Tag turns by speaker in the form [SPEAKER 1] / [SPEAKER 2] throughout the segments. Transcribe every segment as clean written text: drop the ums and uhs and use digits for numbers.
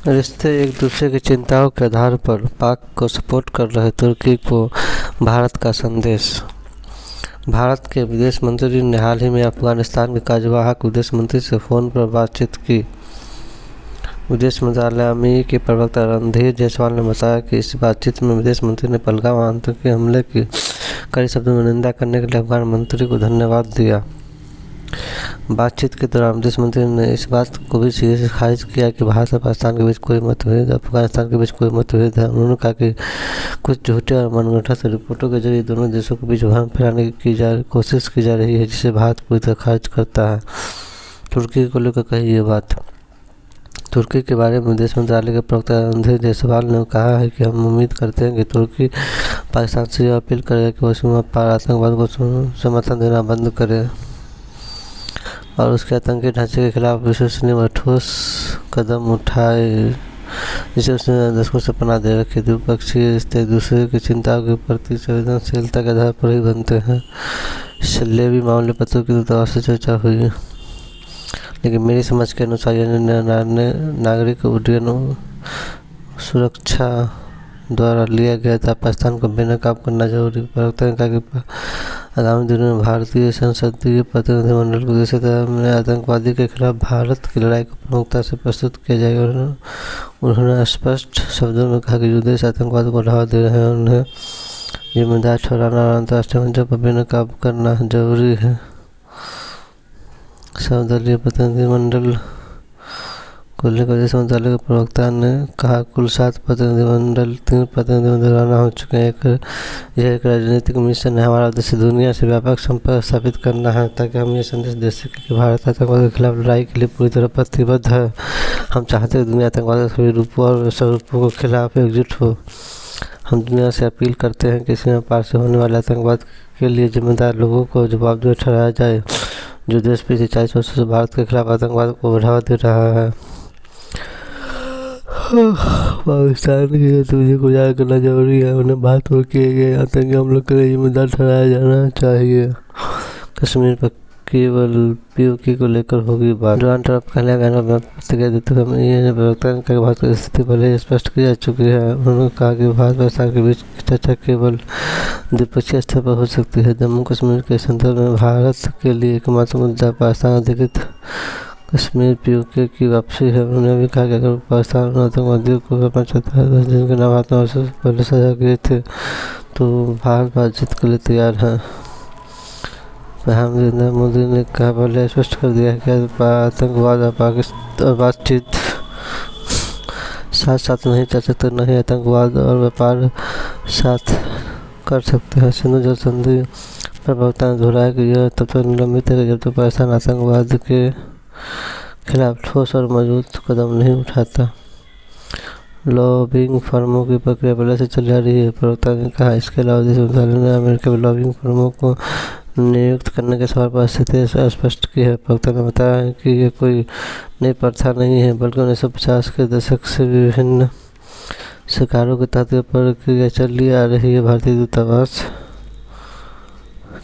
[SPEAKER 1] रिश्ते एक दूसरे की चिंताओं के आधार पर पाक को सपोर्ट कर रहे तुर्की को भारत का संदेश। भारत के विदेश मंत्री ने हाल ही में अफगानिस्तान के कार्यवाहक विदेश मंत्री से फ़ोन पर बातचीत की। विदेश मंत्रालय अमी के प्रवक्ता रणधीर जायसवाल ने बताया कि इस बातचीत में विदेश मंत्री ने पहलगाम आतंकी हमले की कड़ी शब्दों में निंदा करने के लिए अफगान मंत्री को धन्यवाद दिया। बातचीत के दौरान विदेश मंत्री ने इस बात को भी सीधे से खारिज किया कि भारत और पाकिस्तान के बीच कोई मतभेद अफगानिस्तान के बीच कोई मतभेद है। उन्होंने कहा कि कुछ झूठे और मनगढ़ंत रिपोर्टों के जरिए दोनों देशों के बीच भ्रम फैलाने की कोशिश की जा रही है, जिसे भारत पूरी तरह खारिज करता है। तुर्की को लेकर कही ये बात। तुर्की के बारे में विदेश मंत्रालय के प्रवक्ता रणधीर जायसवाल ने कहा है कि हम उम्मीद करते हैं कि तुर्की पाकिस्तान से यह अपील करेगा कि वो सीमा पार आतंकवाद को समर्थन देना बंद करे और उसके आतंकी ढांचे के खिलाफ विश्वसनीय व ठोस कदम उठाए, जिसे उसने दशकों से पनाह दे रखी। द्विपक्षीय रिश्ते एक दूसरे की चिंताओं के प्रति संवेदनशीलता के आधार पर ही बनते हैं। शल्यवी मामले पर तुर्की दूतावास से चर्चा हुई, लेकिन मेरी समझ के अनुसार यह नागरिक उड्डयन सुरक्षा द्वारा लिया गया था। पाकिस्तान को बेनकाब करना जरूरी। प्रवक्ता ने कहा कि आगामी दिनों में भारतीय संसदीय प्रतिनिधिमंडल को देश में आतंकवादी के खिलाफ भारत की लड़ाई को प्रमुखता से प्रस्तुत किया जाएगा। उन्होंने स्पष्ट शब्दों में कहा कि जो देश आतंकवाद को बढ़ावा दे रहे हैं उन्हें जिम्मेदार ठहराना और अंतर्राष्ट्रीय मंचों पर बेनकाब करना जरूरी है। सर्वदलीय प्रतिनिधिमंडल को लेकर विदेश मंत्रालय के प्रवक्ता ने कहा कुल 7 प्रतिनिधिमंडल 3 प्रतिनिधिमंडल रवाना हो चुके हैं। यह एक राजनीतिक मिशन है। हमारा उद्देश्य दुनिया से व्यापक संपर्क स्थापित करना है ताकि हम ये संदेश दे सकें कि भारत आतंकवाद के खिलाफ लड़ाई के लिए पूरी तरह प्रतिबद्ध है। हम चाहते हैं कि दुनिया आतंकवाद के सभी रूपों और स्वरूपों के खिलाफ एकजुट हो। हम दुनिया से अपील करते हैं कि सीमा पार से होने वाले आतंकवाद के लिए जिम्मेदार लोगों को जवाबदेह ठहराया जाए, जो देश पिछले 40 वर्षों से भारत के खिलाफ आतंकवाद को बढ़ावा दे रहा है। पाकिस्तान की गतिविधियों को उजागर करना जरूरी है। उन्हें भारत पर किए गए आतंकी हमलों के लिए जिम्मेदार ठहराया जाना चाहिए। कश्मीर पर केवल पीओके को लेकर होगी बात। डोनाल्ड ट्रंप का नया बयान में प्रतिक्रिया देते हुए प्रवक्ता ने कहा कि भारत की स्थिति पहले ही स्पष्ट की जा चुकी है। उन्होंने कहा कि भारत पाकिस्तान के बीच की चर्चा केवल द्विपक्षीय स्तर पर हो सकती है। जम्मू कश्मीर के संदर्भ में भारत के लिए एकमात्र मुद्दा पाकिस्तान अधिकृत कश्मीर पीओके की वापसी है। उन्होंने भी कहा कि अगर पाकिस्तान आतंकवादियों को करना चाहता है जिनके नाम भारत में पहले साझा किए थे तो भारत बातचीत के लिए तैयार है। प्रधानमंत्री नरेंद्र मोदी ने कहा पहले स्पष्ट कर दिया कि आतंकवाद और बातचीत साथ साथ नहीं चल सकते, नहीं आतंकवाद और व्यापार साथ कर सकते हैं। सिंधु जल संधि पर प्रवक्ता ने दोहराया कि यह तब तक निलंबित है जब तक पाकिस्तान आतंकवाद के खिलाफ ठोस और मजबूत कदम नहीं उठाता। लॉबिंग फर्मों की प्रक्रिया पहले से चल रही है, प्रवक्ता ने कहा। इसके अलावा विदेश मंत्रालय ने अमेरिका में लॉबिंग फर्मों को नियुक्त करने के सवाल पर स्थिति स्पष्ट की है। प्रवक्ता ने बताया कि यह कोई नई प्रथा नहीं है, बल्कि 1950 के दशक से विभिन्न सरकारों के तहत प्रक्रिया चली आ रही है। भारतीय दूतावास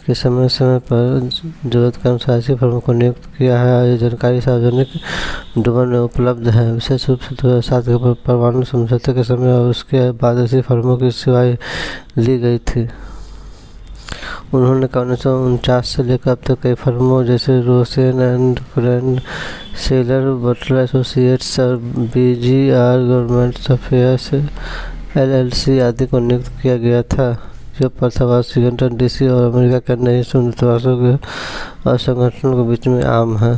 [SPEAKER 1] के समय समय पर जरूरत के अनुसार ऐसी फर्मों को नियुक्त किया है। ये जानकारी सार्वजनिक डोमेन में उपलब्ध है। विशेष रूप से 2007 के परमाणु समझौते के समय और उसके बाद ऐसी फर्मों की सेवाएं ली गई थी। उन्होंने कहा 1949 से लेकर अब तक कई फर्मों जैसे Rosen and Friend, Seller Butler Associates और BGR गवर्नमेंट अफेयर्स LLC आदि को नियुक्त किया गया था। यह प्रथा वाशिंगटन DC और अमेरिका के अन्य दूतावासों के और संगठनों के बीच में आम है।